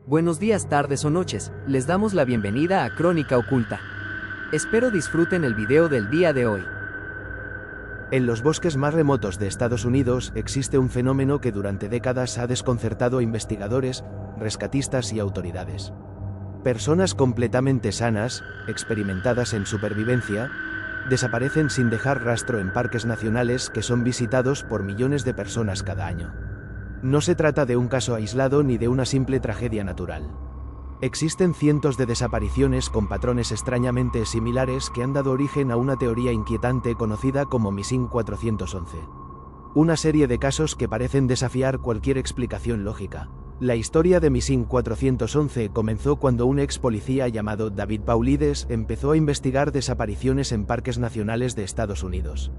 Buenos días, tardes o noches, les damos la bienvenida a Crónica Oculta. Espero disfruten el video del día de hoy. En los bosques más remotos de Estados Unidos existe un fenómeno que durante décadas ha desconcertado a investigadores, rescatistas y autoridades. Personas completamente sanas, experimentadas en supervivencia, desaparecen sin dejar rastro en parques nacionales que son visitados por millones de personas cada año. No se trata de un caso aislado ni de una simple tragedia natural. Existen cientos de desapariciones con patrones extrañamente similares que han dado origen a una teoría inquietante conocida como Missing 411. Una serie de casos que parecen desafiar cualquier explicación lógica. La historia de Missing 411 comenzó cuando un ex policía llamado David Paulides empezó a investigar desapariciones en parques nacionales de Estados Unidos.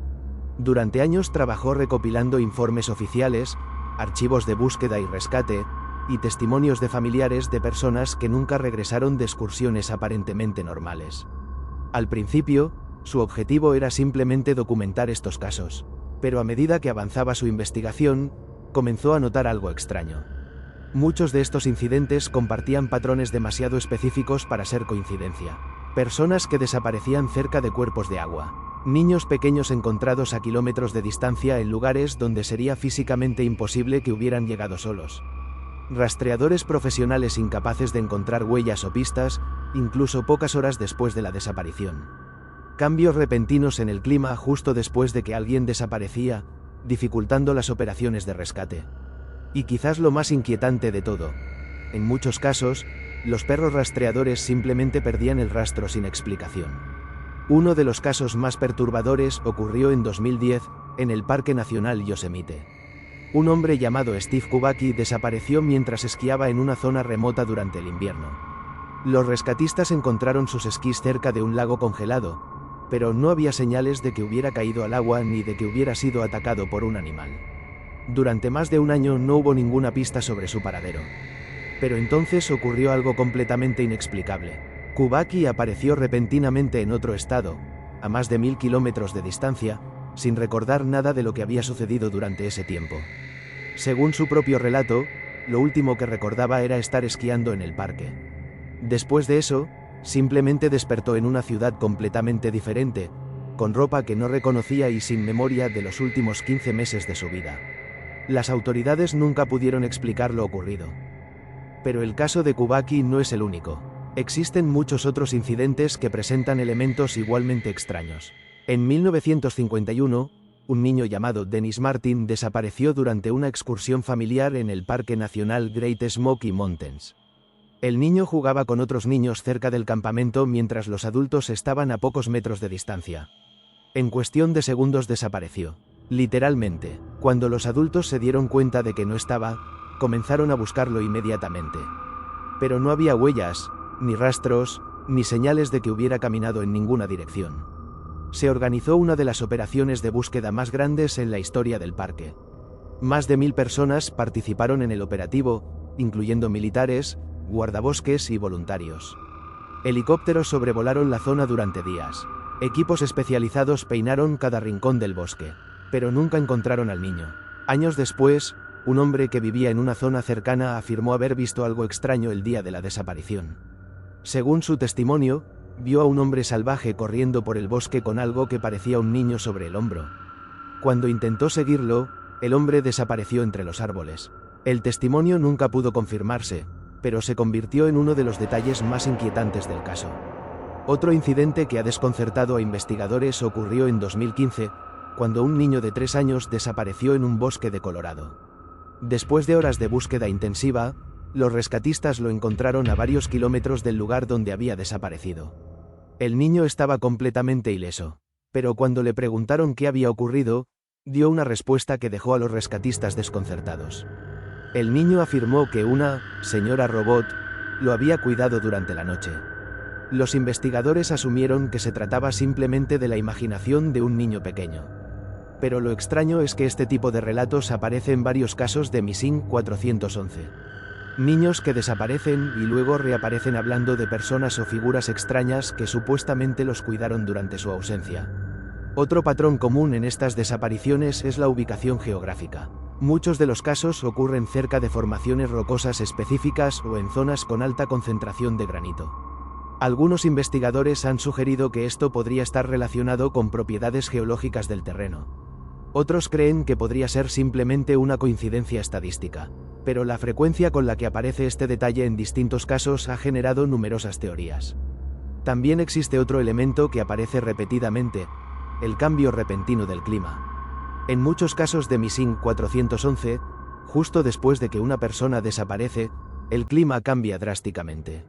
Durante años trabajó recopilando informes oficiales, archivos de búsqueda y rescate, y testimonios de familiares de personas que nunca regresaron de excursiones aparentemente normales. Al principio, su objetivo era simplemente documentar estos casos, pero a medida que avanzaba su investigación, comenzó a notar algo extraño. Muchos de estos incidentes compartían patrones demasiado específicos para ser coincidencia. Personas que desaparecían cerca de cuerpos de agua. Niños pequeños encontrados a kilómetros de distancia en lugares donde sería físicamente imposible que hubieran llegado solos. Rastreadores profesionales incapaces de encontrar huellas o pistas, incluso pocas horas después de la desaparición. Cambios repentinos en el clima justo después de que alguien desaparecía, dificultando las operaciones de rescate. Y quizás lo más inquietante de todo, en muchos casos, los perros rastreadores simplemente perdían el rastro sin explicación. Uno de los casos más perturbadores ocurrió en 2010, en el Parque Nacional Yosemite. Un hombre llamado Steve Kubacki desapareció mientras esquiaba en una zona remota durante el invierno. Los rescatistas encontraron sus esquís cerca de un lago congelado, pero no había señales de que hubiera caído al agua ni de que hubiera sido atacado por un animal. Durante más de un año no hubo ninguna pista sobre su paradero. Pero entonces ocurrió algo completamente inexplicable. Kubacki apareció repentinamente en otro estado, a más de 1000 kilómetros de distancia, sin recordar nada de lo que había sucedido durante ese tiempo. Según su propio relato, lo último que recordaba era estar esquiando en el parque. Después de eso, simplemente despertó en una ciudad completamente diferente, con ropa que no reconocía y sin memoria de los últimos 15 meses de su vida. Las autoridades nunca pudieron explicar lo ocurrido. Pero el caso de Kubacki no es el único. Existen muchos otros incidentes que presentan elementos igualmente extraños. En 1951, un niño llamado Dennis Martin desapareció durante una excursión familiar en el Parque Nacional Great Smoky Mountains. El niño jugaba con otros niños cerca del campamento mientras los adultos estaban a pocos metros de distancia. En cuestión de segundos desapareció. Literalmente, cuando los adultos se dieron cuenta de que no estaba, comenzaron a buscarlo inmediatamente. Pero no había huellas, ni rastros, ni señales de que hubiera caminado en ninguna dirección. Se organizó una de las operaciones de búsqueda más grandes en la historia del parque. Más de 1000 personas participaron en el operativo, incluyendo militares, guardabosques y voluntarios. Helicópteros sobrevolaron la zona durante días. Equipos especializados peinaron cada rincón del bosque, pero nunca encontraron al niño. Años después, un hombre que vivía en una zona cercana afirmó haber visto algo extraño el día de la desaparición. Según su testimonio, vio a un hombre salvaje corriendo por el bosque con algo que parecía un niño sobre el hombro. Cuando intentó seguirlo, el hombre desapareció entre los árboles. El testimonio nunca pudo confirmarse, pero se convirtió en uno de los detalles más inquietantes del caso. Otro incidente que ha desconcertado a investigadores ocurrió en 2015, cuando un niño de 3 años desapareció en un bosque de Colorado. Después de horas de búsqueda intensiva, los rescatistas lo encontraron a varios kilómetros del lugar donde había desaparecido. El niño estaba completamente ileso, pero cuando le preguntaron qué había ocurrido, dio una respuesta que dejó a los rescatistas desconcertados. El niño afirmó que una señora robot lo había cuidado durante la noche. Los investigadores asumieron que se trataba simplemente de la imaginación de un niño pequeño. Pero lo extraño es que este tipo de relatos aparece en varios casos de Missing 411. Niños que desaparecen y luego reaparecen hablando de personas o figuras extrañas que supuestamente los cuidaron durante su ausencia. Otro patrón común en estas desapariciones es la ubicación geográfica. Muchos de los casos ocurren cerca de formaciones rocosas específicas o en zonas con alta concentración de granito. Algunos investigadores han sugerido que esto podría estar relacionado con propiedades geológicas del terreno. Otros creen que podría ser simplemente una coincidencia estadística, pero la frecuencia con la que aparece este detalle en distintos casos ha generado numerosas teorías. También existe otro elemento que aparece repetidamente: el cambio repentino del clima. En muchos casos de Missing 411, justo después de que una persona desaparece, el clima cambia drásticamente.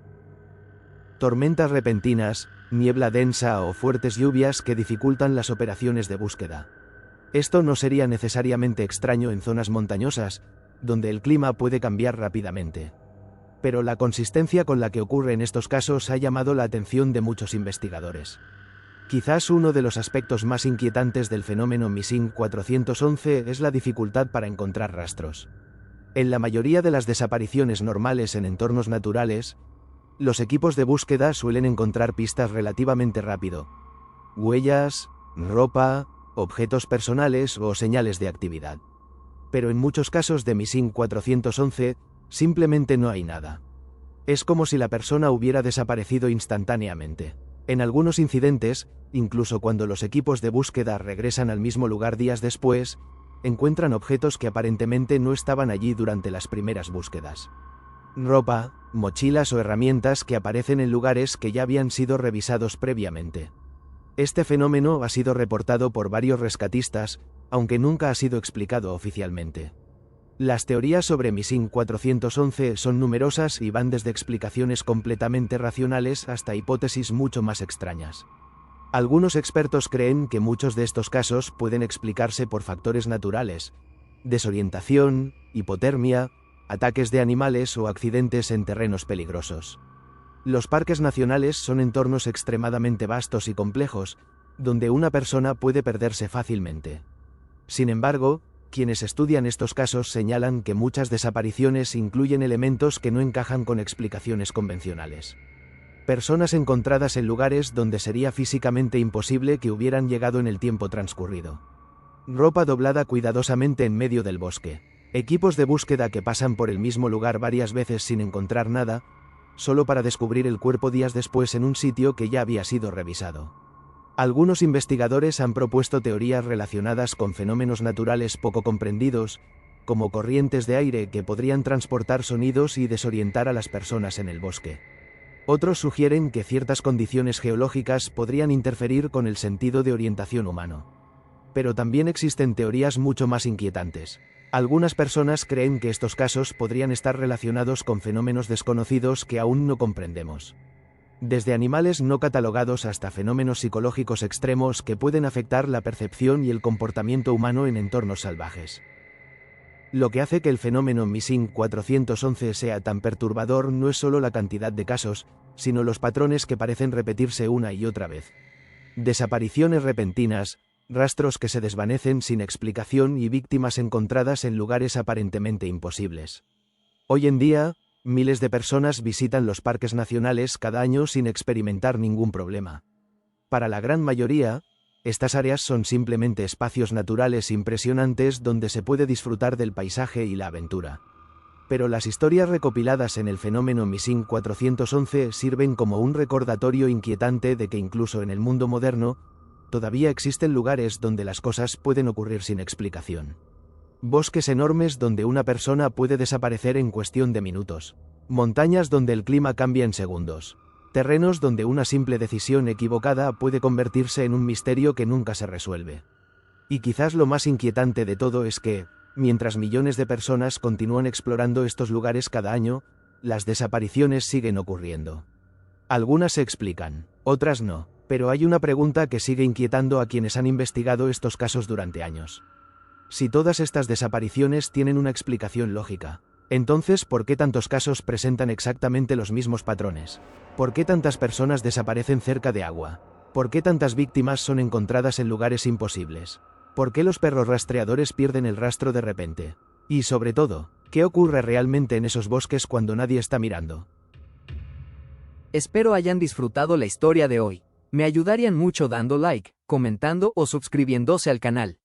Tormentas repentinas, niebla densa o fuertes lluvias que dificultan las operaciones de búsqueda. Esto no sería necesariamente extraño en zonas montañosas, donde el clima puede cambiar rápidamente. Pero la consistencia con la que ocurre en estos casos ha llamado la atención de muchos investigadores. Quizás uno de los aspectos más inquietantes del fenómeno Missing 411 es la dificultad para encontrar rastros. En la mayoría de las desapariciones normales en entornos naturales, los equipos de búsqueda suelen encontrar pistas relativamente rápido: huellas, ropa, objetos personales o señales de actividad. Pero en muchos casos de Missing 411, simplemente no hay nada. Es como si la persona hubiera desaparecido instantáneamente. En algunos incidentes, incluso cuando los equipos de búsqueda regresan al mismo lugar días después, encuentran objetos que aparentemente no estaban allí durante las primeras búsquedas. Ropa, mochilas o herramientas que aparecen en lugares que ya habían sido revisados previamente. Este fenómeno ha sido reportado por varios rescatistas, aunque nunca ha sido explicado oficialmente. Las teorías sobre Missing 411 son numerosas y van desde explicaciones completamente racionales hasta hipótesis mucho más extrañas. Algunos expertos creen que muchos de estos casos pueden explicarse por factores naturales: desorientación, hipotermia, ataques de animales o accidentes en terrenos peligrosos. Los parques nacionales son entornos extremadamente vastos y complejos, donde una persona puede perderse fácilmente. Sin embargo, quienes estudian estos casos señalan que muchas desapariciones incluyen elementos que no encajan con explicaciones convencionales. Personas encontradas en lugares donde sería físicamente imposible que hubieran llegado en el tiempo transcurrido. Ropa doblada cuidadosamente en medio del bosque. Equipos de búsqueda que pasan por el mismo lugar varias veces sin encontrar nada, solo para descubrir el cuerpo días después en un sitio que ya había sido revisado. Algunos investigadores han propuesto teorías relacionadas con fenómenos naturales poco comprendidos, como corrientes de aire que podrían transportar sonidos y desorientar a las personas en el bosque. Otros sugieren que ciertas condiciones geológicas podrían interferir con el sentido de orientación humano. Pero también existen teorías mucho más inquietantes. Algunas personas creen que estos casos podrían estar relacionados con fenómenos desconocidos que aún no comprendemos. Desde animales no catalogados hasta fenómenos psicológicos extremos que pueden afectar la percepción y el comportamiento humano en entornos salvajes. Lo que hace que el fenómeno Missing 411 sea tan perturbador no es solo la cantidad de casos, sino los patrones que parecen repetirse una y otra vez. Desapariciones repentinas, rastros que se desvanecen sin explicación y víctimas encontradas en lugares aparentemente imposibles. Hoy en día, miles de personas visitan los parques nacionales cada año sin experimentar ningún problema. Para la gran mayoría, estas áreas son simplemente espacios naturales impresionantes donde se puede disfrutar del paisaje y la aventura. Pero las historias recopiladas en el fenómeno Missing 411 sirven como un recordatorio inquietante de que incluso en el mundo moderno, todavía existen lugares donde las cosas pueden ocurrir sin explicación. Bosques enormes donde una persona puede desaparecer en cuestión de minutos. Montañas donde el clima cambia en segundos. Terrenos donde una simple decisión equivocada puede convertirse en un misterio que nunca se resuelve. Y quizás lo más inquietante de todo es que, mientras millones de personas continúan explorando estos lugares cada año, las desapariciones siguen ocurriendo. Algunas se explican, otras no, pero hay una pregunta que sigue inquietando a quienes han investigado estos casos durante años. Si todas estas desapariciones tienen una explicación lógica, entonces ¿por qué tantos casos presentan exactamente los mismos patrones? ¿Por qué tantas personas desaparecen cerca de agua? ¿Por qué tantas víctimas son encontradas en lugares imposibles? ¿Por qué los perros rastreadores pierden el rastro de repente? Y sobre todo, ¿qué ocurre realmente en esos bosques cuando nadie está mirando? Espero hayan disfrutado la historia de hoy. Me ayudarían mucho dando like, comentando o suscribiéndose al canal.